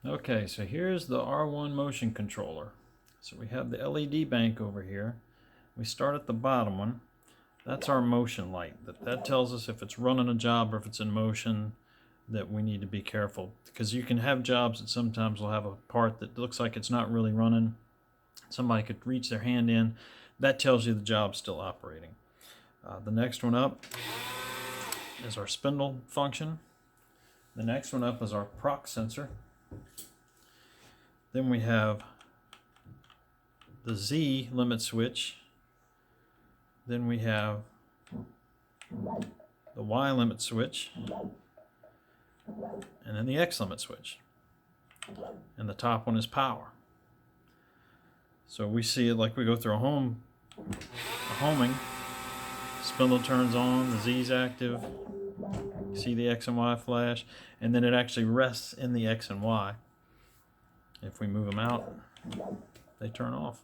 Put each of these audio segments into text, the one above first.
Okay, so here's the R1 motion controller. So we have the LED bank over here. We start at the bottom one. That's our motion light. That tells us if it's running a job or if it's in motion, that we need to be careful. Because you can have jobs that sometimes will have a part that looks like it's not really running. Somebody could reach their hand in. That tells you the job's still operating. The next one up is our spindle function. The next one up is our proc sensor. Then we have the Z limit switch. Then we have the Y limit switch. And then the X limit switch. And the top one is power. So we see it like we go through a homing. Spindle turns on, the Z's active. You see the X and Y flash, and then it actually rests in the X and Y. If we move them out, they turn off.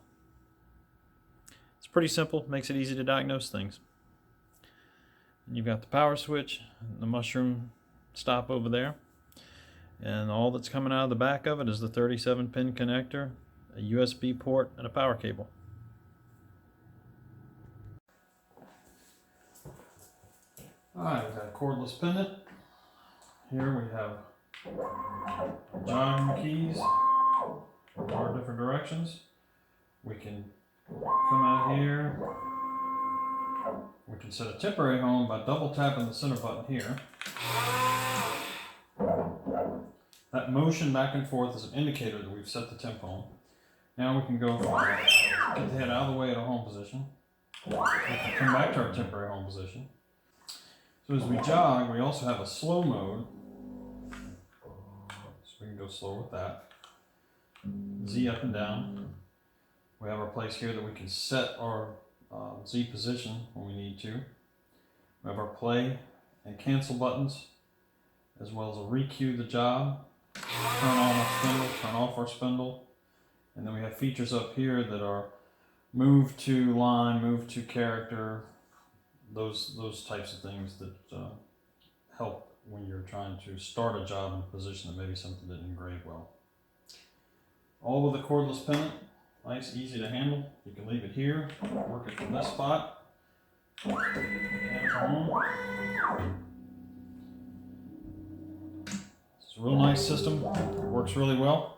It's pretty simple, makes it easy to diagnose things. And you've got the power switch, the mushroom stop over there, and all that's coming out of the back of it is the 37-pin connector, a USB port, and a power cable. Alright, we've got a cordless pendant. Here we have jogging keys, four different directions. We can come out here. We can set a temporary home by double tapping the center button here. That motion back and forth is an indicator that we've set the temp home. Now we can go get the head out of the way at a home position. We can come back to our temporary home position. So as we jog, we also have a slow mode. So we can go slow with that. Z up and down. We have our place here that we can set our Z position when we need to. We have our play and cancel buttons, as well as a re-cue the job, turn on our spindle, turn off our spindle. And then we have features up here that are move to line, move to character, those types of things that help when you're trying to start a job in a position that maybe something didn't engrave well. All with a cordless pendant, nice, easy to handle. You can leave it here, work it from this spot, and home. It's a real nice system, works really well.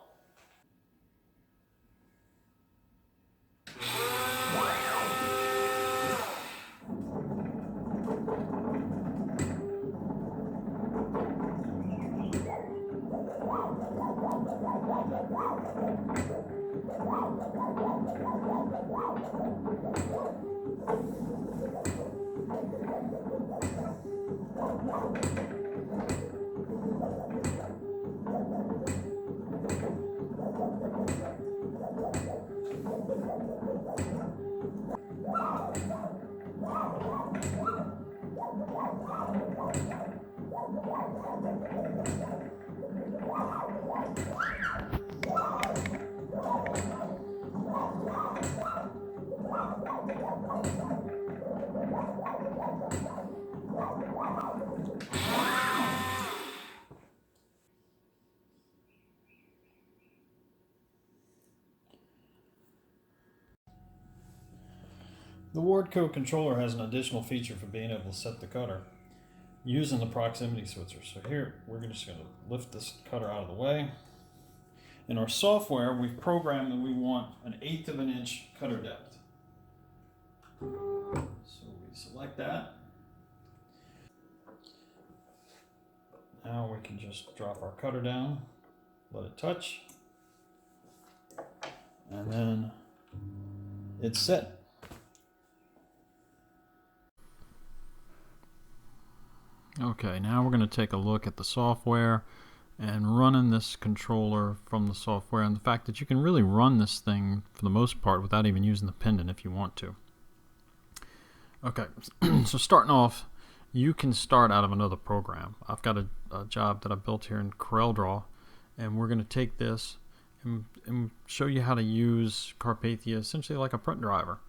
The Wardco controller has an additional feature for being able to set the cutter using the proximity switcher. So here, we're just going to lift this cutter out of the way. In our software, we've programmed that we want an 1/8 of an inch cutter depth. So we select that. Now we can just drop our cutter down, let it touch, and then it's set. Okay, now we're going to take a look at the software and running this controller from the software, and the fact that you can really run this thing for the most part without even using the pendant if you want to. Okay, so starting off, you can start out of another program. I've got a job that I built here in CorelDRAW, and we're going to take this and show you how to use Carpathia essentially like a print driver.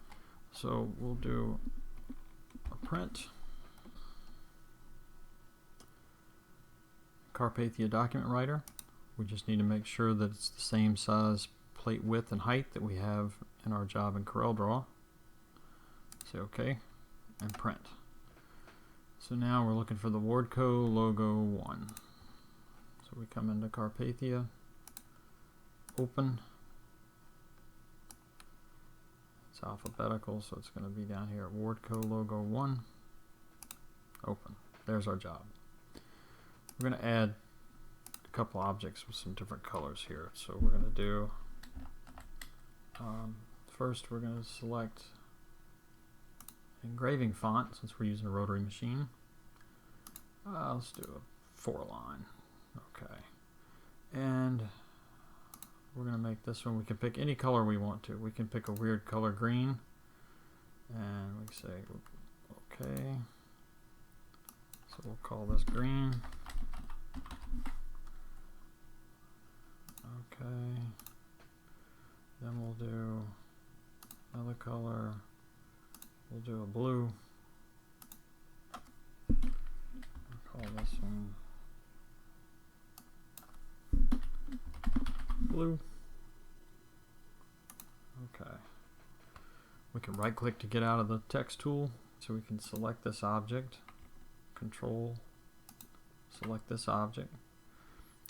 So we'll do a print. Carpathia document writer. We just need to make sure that it's the same size plate width and height that we have in our job in CorelDRAW. Say OK and print. So now we're looking for the Wardco logo 1. So we come into Carpathia, open. It's alphabetical, so it's going to be down here at Wardco logo 1, open. There's our job. We're going to add a couple objects with some different colors here. So we're going to do, first we're going to select engraving font since we're using a rotary machine. Let's do a 4-line. Okay. And we're going to make this one. We can pick any color we want to. We can pick a weird color green. And we say, okay. So we'll call this green. Okay. Then we'll do another color. We'll do a blue. We'll call this one blue. Okay. We can right click to get out of the text tool, so we can select this object, control, select this object.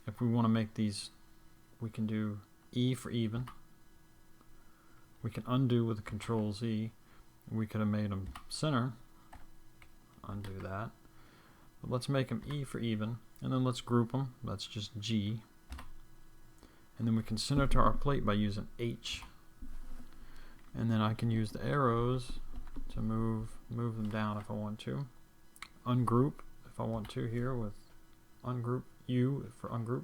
If we want to make these, we can do E for even. We can undo with Control Z. We could have made them center, undo that. But let's make them E for even, and then let's group them. That's just G. And then we can center to our plate by using H. And then I can use the arrows to move them down if I want to. Ungroup if I want to here with ungroup, U for ungroup.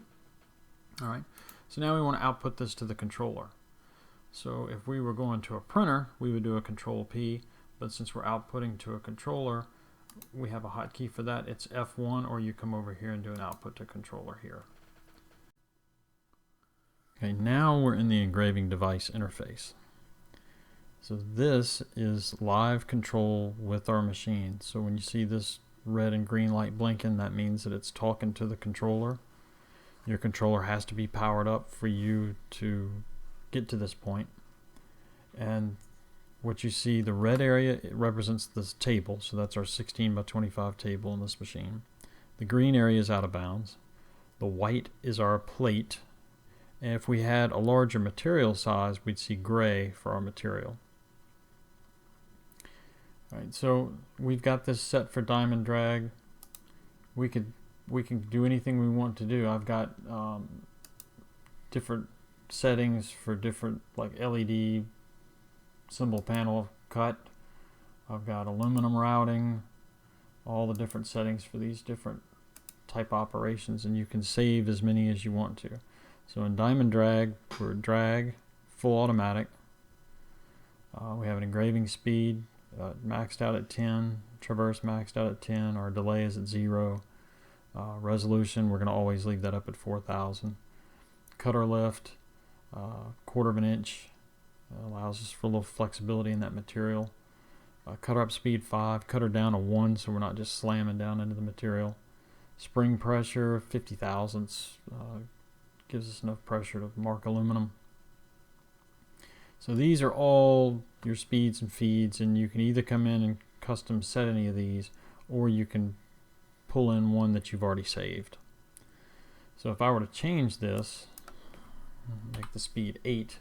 Alright, so now we want to output this to the controller. So if we were going to a printer, we would do a Control P, but since we're outputting to a controller, we have a hotkey for that. It's F1, or you come over here and do an output to controller here. Okay, now we're in the engraving device interface. So this is live control with our machine. So when you see this red and green light blinking, that means that it's talking to the controller. Your controller has to be powered up for you to get to this point. And what you see, the red area, it represents this table. So that's our 16 by 25 table in this machine. The green area is out of bounds. The white is our plate. And if we had a larger material size, we'd see gray for our material. All right, so we've got this set for diamond drag. We can do anything we want to do. I've got different settings for different, like LED symbol panel cut. I've got aluminum routing, all the different settings for these different type operations, and you can save as many as you want to. So in diamond drag, for drag, full automatic. We have an engraving speed maxed out at 10, traverse maxed out at 10, our delay is at 0. Resolution, we're going to always leave that up at 4000. Cutter lift, 1/4 of an inch, allows us for a little flexibility in that material. Cutter up speed 5, cutter down to 1, so we're not just slamming down into the material. Spring pressure 50 thousandths, gives us enough pressure to mark aluminum. So these are all your speeds and feeds, and you can either come in and custom set any of these, or you can pull in one that you've already saved. So if I were to change this, make the speed 8,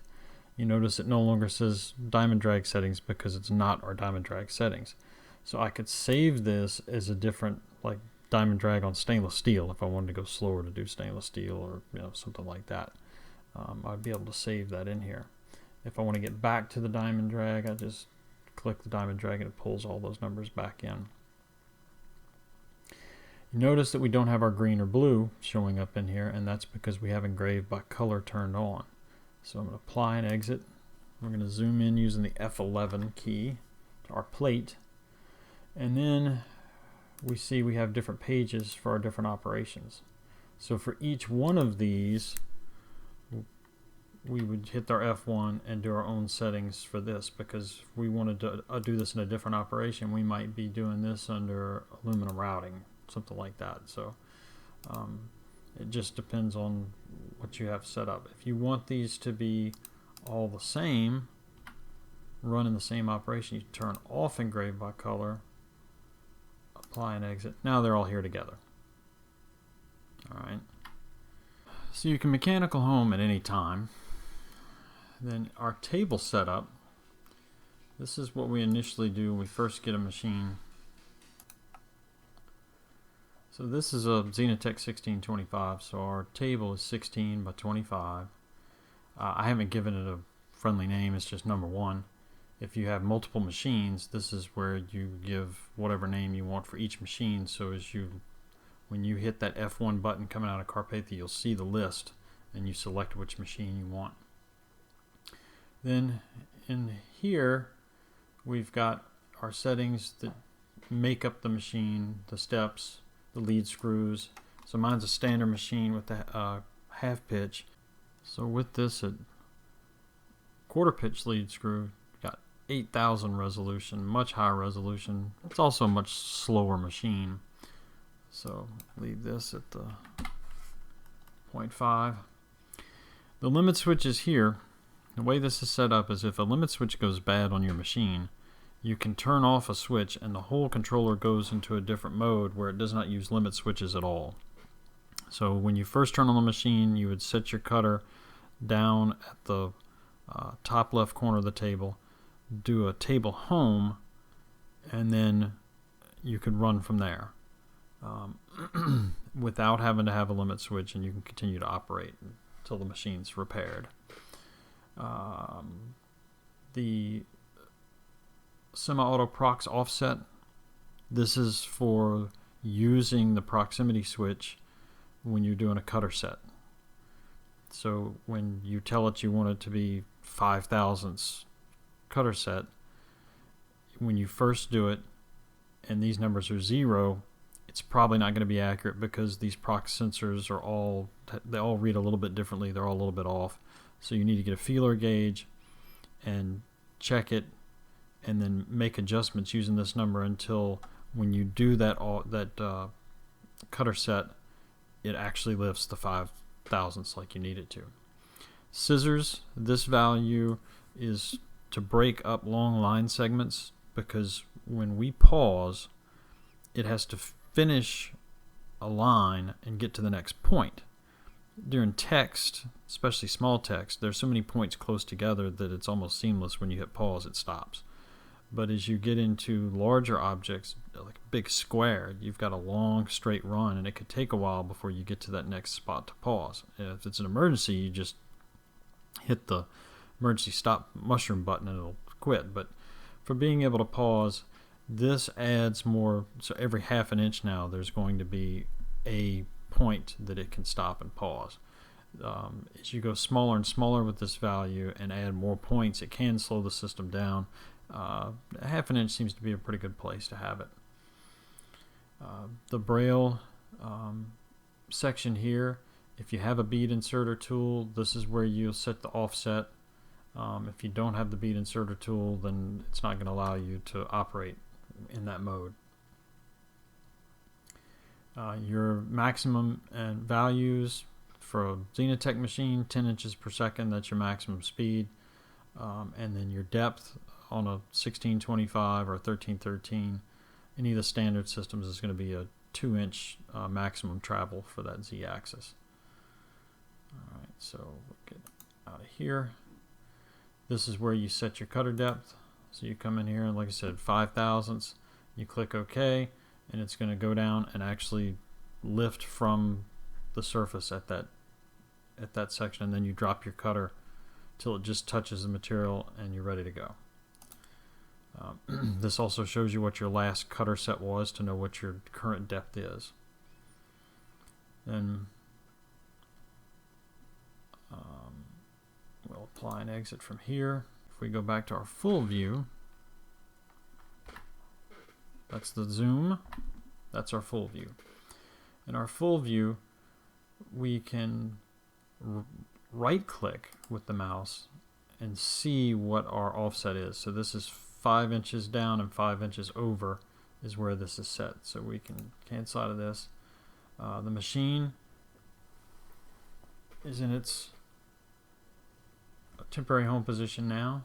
you notice it no longer says diamond drag settings because it's not our diamond drag settings. So I could save this as a different, like diamond drag on stainless steel if I wanted to go slower to do stainless steel, or something like that. I'd be able to save that in here. If I want to get back to the diamond drag, I just click the diamond drag and it pulls all those numbers back in. You notice that we don't have our green or blue showing up in here, and that's because we have engraved by color turned on. So I'm going to apply and exit. We're going to zoom in using the F11 key to our plate, and then we see we have different pages for our different operations. So for each one of these, we would hit our F1 and do our own settings for this, because if we wanted to do this in a different operation, we might be doing this under aluminum routing, something like that. So It just depends on what you have set up. If you want these to be all the same, running the same operation, you turn off engrave by color, apply and exit. Now they're all here together. Alright. So you can mechanical home at any time. Then our table setup. This is what we initially do when we first get a machine. So this is a Xenotech 1625, so our table is 16 by 25. I haven't given it a friendly name, it's just number 1. If you have multiple machines, this is where you give whatever name you want for each machine. So when you hit that F1 button coming out of Carpathia, you'll see the list and you select which machine you want. Then in here we've got our settings that make up the machine, the steps, the lead screws. So mine's a standard machine with the half pitch. So with this at quarter pitch lead screw, got 8,000 resolution, much higher resolution. It's also a much slower machine. So leave this at the 0.5. The limit switch is here. The way this is set up is if a limit switch goes bad on your machine, you can turn off a switch and the whole controller goes into a different mode where it does not use limit switches at all. So when you first turn on the machine, you would set your cutter down at the top left corner of the table, do a table home, and then you could run from there without having to have a limit switch, and you can continue to operate until the machine's repaired. The semi-auto prox offset, this is for using the proximity switch when you're doing a cutter set. So when you tell it you want it to be 5 thousandths cutter set, when you first do it and these numbers are 0, it's probably not going to be accurate because these prox sensors are they all read a little bit differently. They're all a little bit off. So you need to get a feeler gauge and check it and then make adjustments using this number until when you do that cutter set, it actually lifts the 5 thousandths like you need it to. Scissors, this value is to break up long line segments because when we pause, it has to finish a line and get to the next point. During text, especially small text, there's so many points close together that it's almost seamless. When you hit pause, it stops. But as you get into larger objects, like a big square, you've got a long straight run, and it could take a while before you get to that next spot to pause. If it's an emergency, you just hit the emergency stop mushroom button and it'll quit. But for being able to pause, this adds more. So every half an inch now, there's going to be a point that it can stop and pause. As you go smaller and smaller with this value and add more points, it can slow the system down. A half an inch seems to be a pretty good place to have it. The Braille section here, if you have a bead inserter tool, this is where you'll set the offset. If you don't have the bead inserter tool, then it's not going to allow you to operate in that mode. Your maximum and values for a Xenotech machine, 10 inches per second, that's your maximum speed. And then your depth on a 1625 or a 1313, any of the standard systems is going to be a 2-inch maximum travel for that Z-axis. Alright, so we'll get out of here. This is where you set your cutter depth. So you come in here and, like I said, 5 thousandths. You click OK, and it's going to go down and actually lift from the surface at that section, and then you drop your cutter till it just touches the material and you're ready to go. This also shows you what your last cutter set was to know what your current depth is. Then we'll apply and exit from here. If we go back to our full view, that's the zoom. That's our full view. In our full view, we can right click with the mouse and see what our offset is. So this is 5 inches down and 5 inches over is where this is set. So we can cancel out of this. The machine, is in its temporary home position now.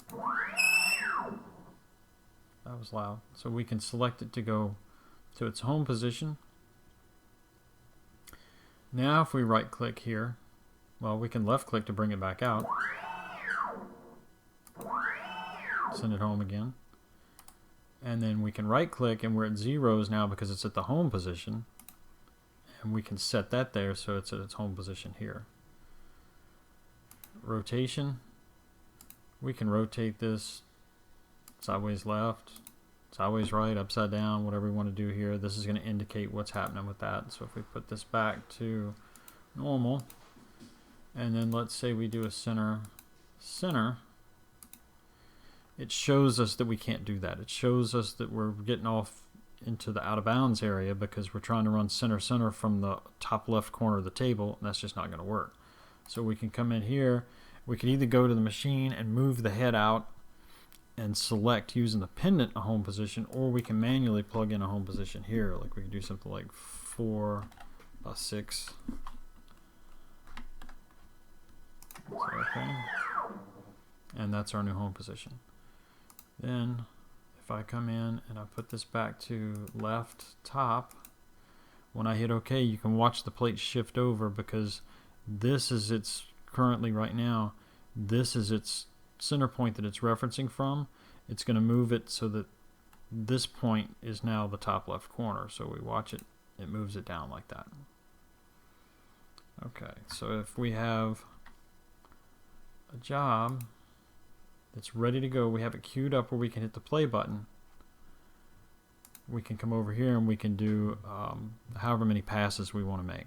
That was loud. So we can select it to go to its home position. Now if we right click here, well, we can left click to bring it back out. Send it home again. And then we can right click and we're at zeros now because it's at the home position. And we can set that there so it's at its home position here. Rotation. We can rotate this sideways left, sideways right, upside down, whatever we want to do here. This is going to indicate what's happening with that. So if we put this back to normal, and then let's say we do a center, it shows us that we can't do that. It shows us that we're getting off into the out of bounds area because we're trying to run center from the top left corner of the table, and that's just not going to work. So we can come in here. We can either go to the machine and move the head out and select using the pendant a home position, or we can manually plug in a home position here. Like we can do something like 4, 6. Okay. And that's our new home position. Then if I come in and I put this back to left top, when I hit OK, you can watch the plate shift over because this is its currently right now, this is its center point that it's referencing from. It's going to move it so that this point is now the top left corner. So we watch it, it moves it down like that. Okay, so if we have a job that's ready to go, we have it queued up where we can hit the play button. We can come over here and we can do however many passes we want to make.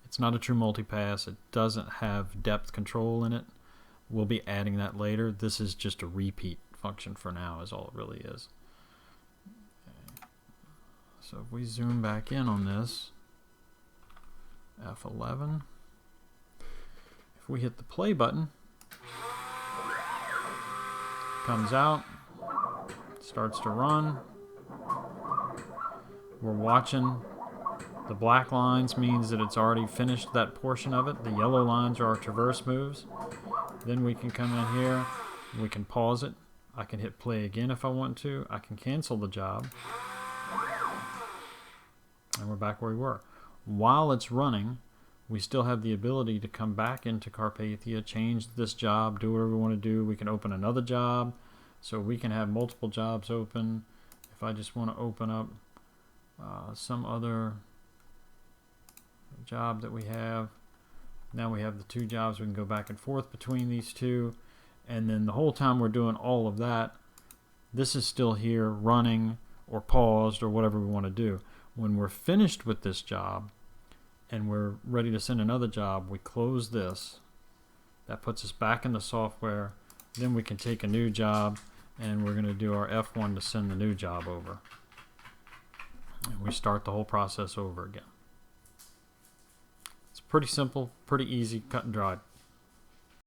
It's not a true multi-pass. It doesn't have depth control in it. We'll be adding that later. This is just a repeat function for now is all it really is. Okay. So if we zoom back in on this, F11, if we hit the play button, comes out, starts to run. We're watching. The black lines means that it's already finished that portion of it. The yellow lines are our traverse moves. Then we can come in here, we can pause it. I can hit play again if I want to. I can cancel the job. And we're back where we were. While it's running, we still have the ability to come back into Carpathia, change this job, do whatever we want to do. We can open another job. So we can have multiple jobs open. If I just want to open up some other job that we have, now we have the two jobs. We can go back and forth between these two, and then the whole time we're doing all of that, this is still here running or paused or whatever we want to do. When we're finished with this job and we're ready to send another job, we close this. That puts us back in the software. Then we can take a new job and we're going to do our F1 to send the new job over. And we start the whole process over again. It's pretty simple, pretty easy, cut and dried.